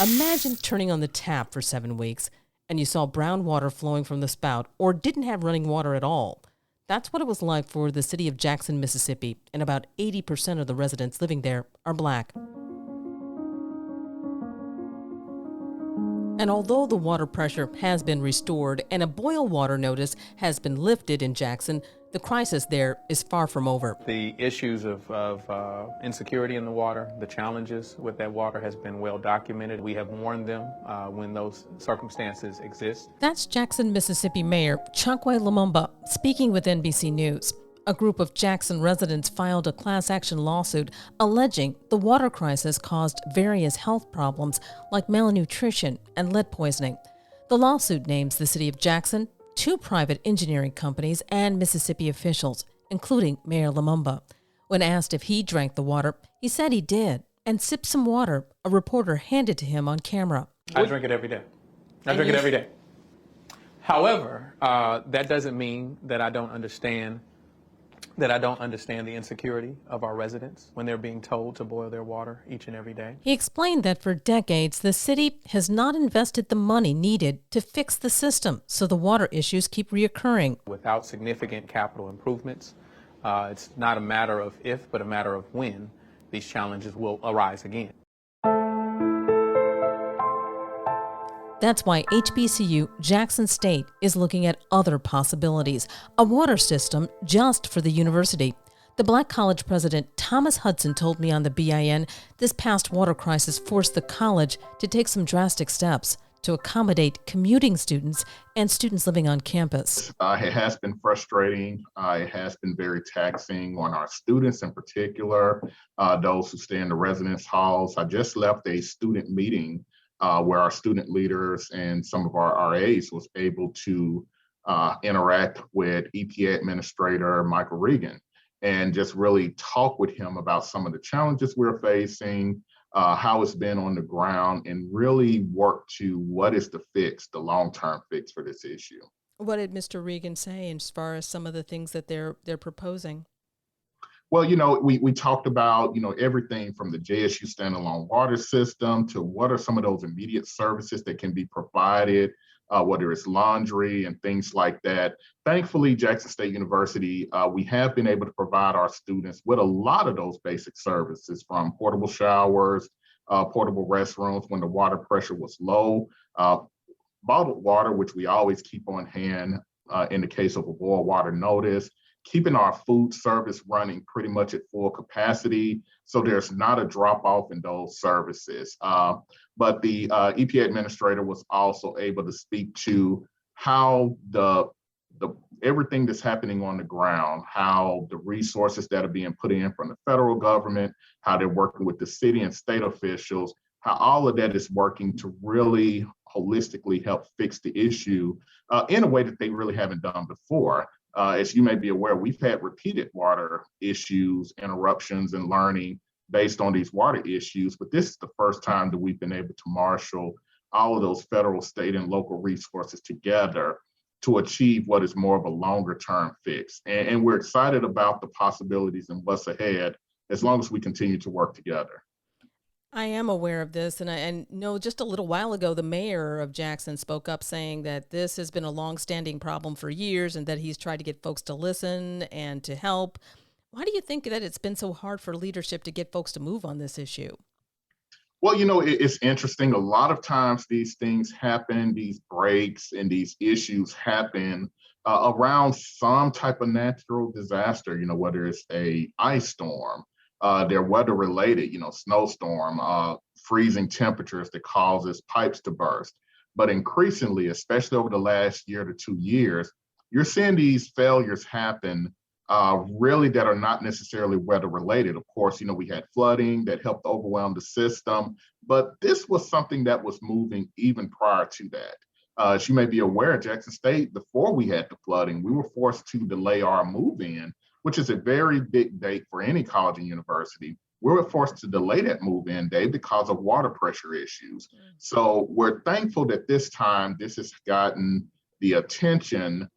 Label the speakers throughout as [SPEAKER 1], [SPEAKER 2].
[SPEAKER 1] Imagine turning on the tap for 7 weeks and you saw brown water flowing from the spout or didn't have running water at all. That's what it was like for the city of Jackson, Mississippi, and about 80% of the residents living there are black. And although the water pressure has been restored and a boil water notice has been lifted in Jackson, the crisis there is far from over.
[SPEAKER 2] The issues of insecurity in the water, the challenges with that water has been well documented. We have warned them when those circumstances exist.
[SPEAKER 1] That's Jackson, Mississippi Mayor Chokwe Lumumba speaking with NBC News. A group of Jackson residents filed a class action lawsuit alleging the water crisis caused various health problems like malnutrition and lead poisoning. The lawsuit names the city of Jackson, 2 private engineering companies, and Mississippi officials, including Mayor Lumumba. When asked if he drank the water, he said he did and sipped some water a reporter handed to him on camera.
[SPEAKER 2] I drink it every day. I drink it every day. However, that doesn't mean that I don't understand the insecurity of our residents when they're being told to boil their water each and every day.
[SPEAKER 1] He explained that for decades, the city has not invested the money needed to fix the system, so the water issues keep reoccurring.
[SPEAKER 2] Without significant capital improvements, it's not a matter of if, but a matter of when these challenges will arise again.
[SPEAKER 1] That's why HBCU Jackson State is looking at other possibilities, a water system just for the university. The Black College president Thomas Hudson told me on the BIN this past water crisis forced the college to take some drastic steps to accommodate commuting students and students living on campus.
[SPEAKER 3] It has been frustrating. It has been very taxing on our students in particular, those who stay in the residence halls. I just left a student meeting where our student leaders and some of our RAs was able to interact with EPA Administrator Michael Regan and just really talk with him about some of the challenges we're facing, how it's been on the ground, and really work to what is the fix, the long-term fix for this issue.
[SPEAKER 1] What did Mr. Regan say as far as some of the things that they're proposing?
[SPEAKER 3] Well, we talked about, everything from the JSU standalone water system to what are some of those immediate services that can be provided, whether it's laundry and things like that. Thankfully, Jackson State University, we have been able to provide our students with a lot of those basic services, from portable showers, portable restrooms when the water pressure was low, bottled water, which we always keep on hand in the case of a boil water notice, keeping our food service running pretty much at full capacity, so there's not a drop off in those services. But the EPA administrator was also able to speak to how the everything that's happening on the ground, how the resources that are being put in from the federal government, how they're working with the city and state officials, how all of that is working to really holistically help fix the issue in a way that they really haven't done before. As you may be aware, we've had repeated water issues, interruptions in learning based on these water issues, but this is the first time that we've been able to marshal all of those federal, state, and local resources together to achieve what is more of a longer term fix. And we're excited about the possibilities and what's ahead as long as we continue to work together.
[SPEAKER 1] I am aware of this, and I know just a little while ago, the mayor of Jackson spoke up saying that this has been a long-standing problem for years and that he's tried to get folks to listen and to help. Why do you think that it's been so hard for leadership to get folks to move on this issue?
[SPEAKER 3] Well, it's interesting. A lot of times these things happen, these breaks and these issues happen around some type of natural disaster, whether it's a ice storm, they're weather related, snowstorm, freezing temperatures that causes pipes to burst. But increasingly, especially over the last year to 2 years, you're seeing these failures happen really that are not necessarily weather related. Of course, we had flooding that helped overwhelm the system, but this was something that was moving even prior to that. As you may be aware, Jackson State, before we had the flooding, we were forced to delay our move in, which is a very big date for any college and university. We were forced to delay that move-in day because of water pressure issues. So we're thankful that this time this has gotten the attention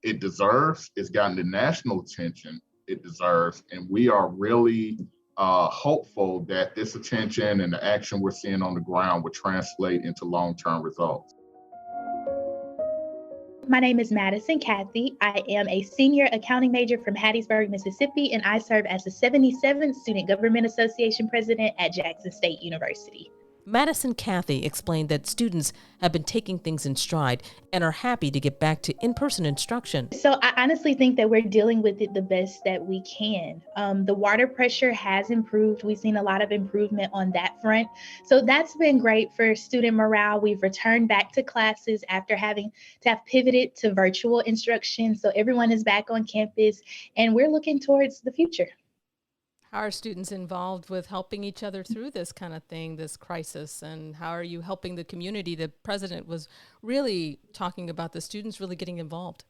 [SPEAKER 3] it deserves. It's gotten the national attention it deserves. And we are really hopeful that this attention and the action we're seeing on the ground would translate into long-term results.
[SPEAKER 4] My name is Madison Cathy. I am a senior accounting major from Hattiesburg, Mississippi, and I serve as the 77th Student Government Association president at Jackson State University.
[SPEAKER 1] Madison Cathy explained that students have been taking things in stride and are happy to get back to in-person instruction.
[SPEAKER 4] So I honestly think that we're dealing with it the best that we can. The water pressure has improved. We've seen a lot of improvement on that front. So that's been great for student morale. We've returned back to classes after having to have pivoted to virtual instruction. So everyone is back on campus and we're looking towards the future.
[SPEAKER 1] How are students involved with helping each other through this kind of thing, this crisis? And how are you helping the community? The president was really talking about the students really getting involved.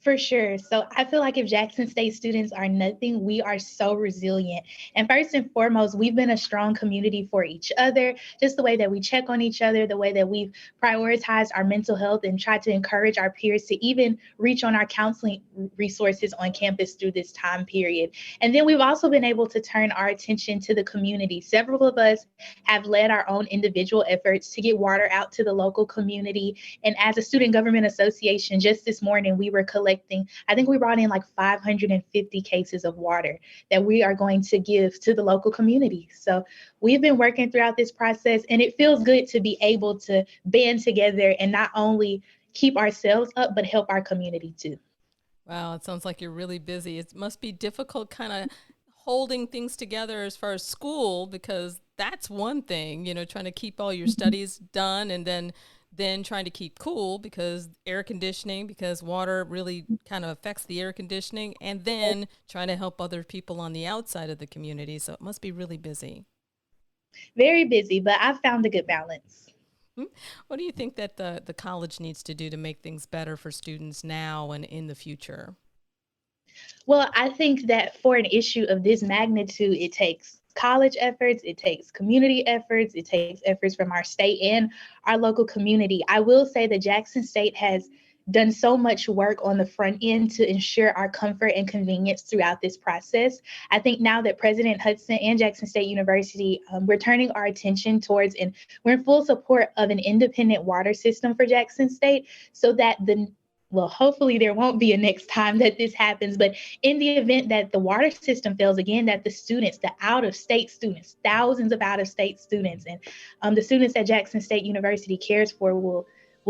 [SPEAKER 4] For sure. So I feel like if Jackson State students are nothing, we are so resilient. And first and foremost, we've been a strong community for each other, just the way that we check on each other, the way that we've prioritized our mental health and tried to encourage our peers to even reach on our counseling resources on campus through this time period. And then we've also been able to turn our attention to the community. Several of us have led our own individual efforts to get water out to the local community. And as a student government association, just this morning, we were collecting, I think we brought in like 550 cases of water that we are going to give to the local community. So we've been working throughout this process, and it feels good to be able to band together and not only keep ourselves up, but help our community too.
[SPEAKER 1] Wow, it sounds like you're really busy. It must be difficult kind of holding things together as far as school, because that's one thing, trying to keep all your studies done and then trying to keep cool because air conditioning, because water really kind of affects the air conditioning, and then trying to help other people on the outside of the community. So it must be really busy.
[SPEAKER 4] Very busy, but I've found a good balance.
[SPEAKER 1] What do you think that the college needs to do to make things better for students now and in the future?
[SPEAKER 4] Well, I think that for an issue of this magnitude, it takes college efforts, it takes community efforts, it takes efforts from our state and our local community. I will say that Jackson State has done so much work on the front end to ensure our comfort and convenience throughout this process. I think now that President Hudson and Jackson State University, we're turning our attention towards, and we're in full support of an independent water system for Jackson State, so that hopefully there won't be a next time that this happens, but in the event that the water system fails again, that the students, the out-of-state students, thousands of out-of-state students, and the students that Jackson State University cares for will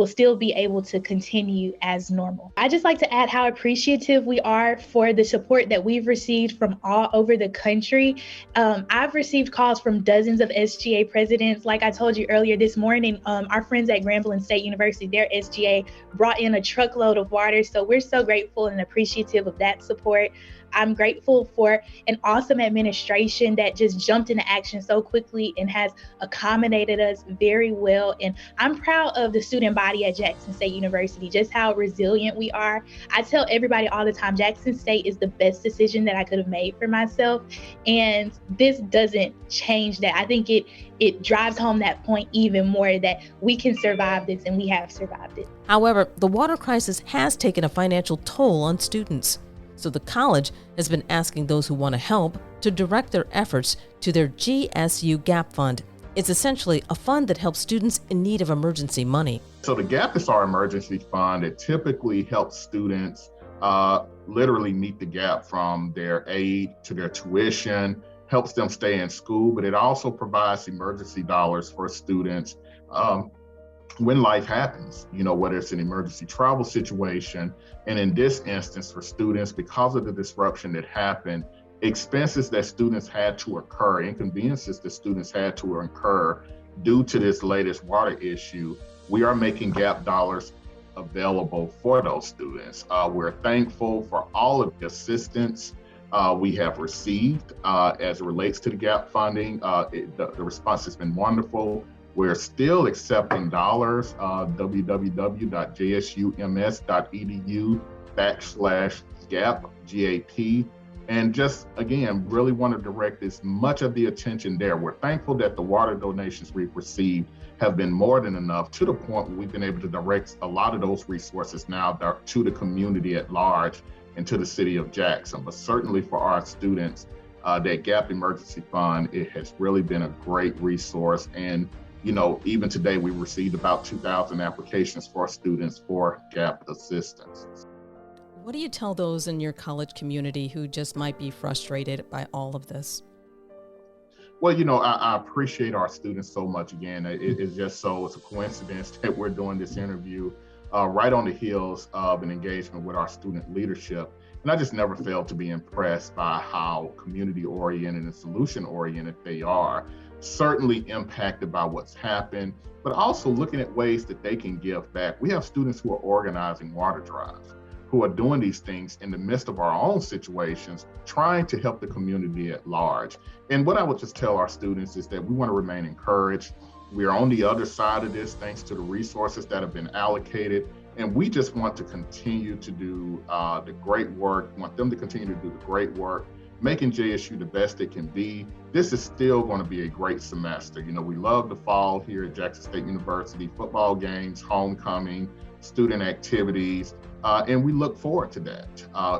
[SPEAKER 4] still be able to continue as normal. I just like to add how appreciative we are for the support that we've received from all over the country. I've received calls from dozens of SGA presidents. Like I told you earlier this morning, our friends at Grambling State University, their SGA brought in a truckload of water. So we're so grateful and appreciative of that support. I'm grateful for an awesome administration that just jumped into action so quickly and has accommodated us very well. And I'm proud of the student body at Jackson State University, just how resilient we are. I tell everybody all the time, Jackson State is the best decision that I could have made for myself. And this doesn't change that. I think it drives home that point even more, that we can survive this, and we have survived it.
[SPEAKER 1] However, the water crisis has taken a financial toll on students. So the college has been asking those who want to help to direct their efforts to their GSU GAP Fund. It's essentially a fund that helps students in need of emergency money.
[SPEAKER 3] So the GAP is our emergency fund. It typically helps students literally meet the gap from their aid to their tuition, helps them stay in school, but it also provides emergency dollars for students when life happens, whether it's an emergency travel situation. And in this instance, for students, because of the disruption that happened, expenses that students had to incur, inconveniences that students had to incur due to this latest water issue, we are making GAP dollars available for those students. We're thankful for all of the assistance we have received as it relates to the GAP funding. The response has been wonderful. We're still accepting dollars, www.jsums.edu/GAP, GAP. And just, again, really want to direct as much of the attention there. We're thankful that the water donations we've received have been more than enough, to the point where we've been able to direct a lot of those resources now to the community at large and to the city of Jackson. But certainly for our students, that GAP Emergency Fund, it has really been a great resource. And, even today we received about 2,000 applications for students for GAP assistance.
[SPEAKER 1] What do you tell those in your college community who just might be frustrated by all of this?
[SPEAKER 3] Well, I appreciate our students so much. Again, it's a coincidence that we're doing this interview right on the heels of an engagement with our student leadership. And I just never failed to be impressed by how community-oriented and solution-oriented they are, certainly impacted by what's happened, but also looking at ways that they can give back. We have students who are organizing water drives, who are doing these things in the midst of our own situations, trying to help the community at large. And what I would just tell our students is that we want to remain encouraged. We are on the other side of this thanks to the resources that have been allocated. And we just want to continue to do the great work, want them to continue to do the great work, making JSU the best it can be. This is still going to be a great semester. We love the fall here at Jackson State University, football games, homecoming, student activities, and we look forward to that.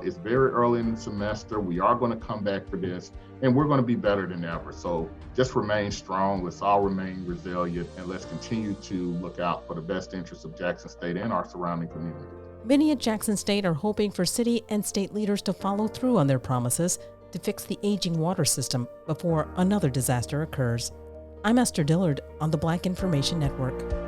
[SPEAKER 3] It's very early in the semester. We are going to come back for this, and we're going to be better than ever. So just remain strong. Let's all remain resilient, and let's continue to look out for the best interests of Jackson State and our surrounding community.
[SPEAKER 1] Many at Jackson State are hoping for city and state leaders to follow through on their promises to fix the aging water system before another disaster occurs. I'm Esther Dillard on the Black Information Network.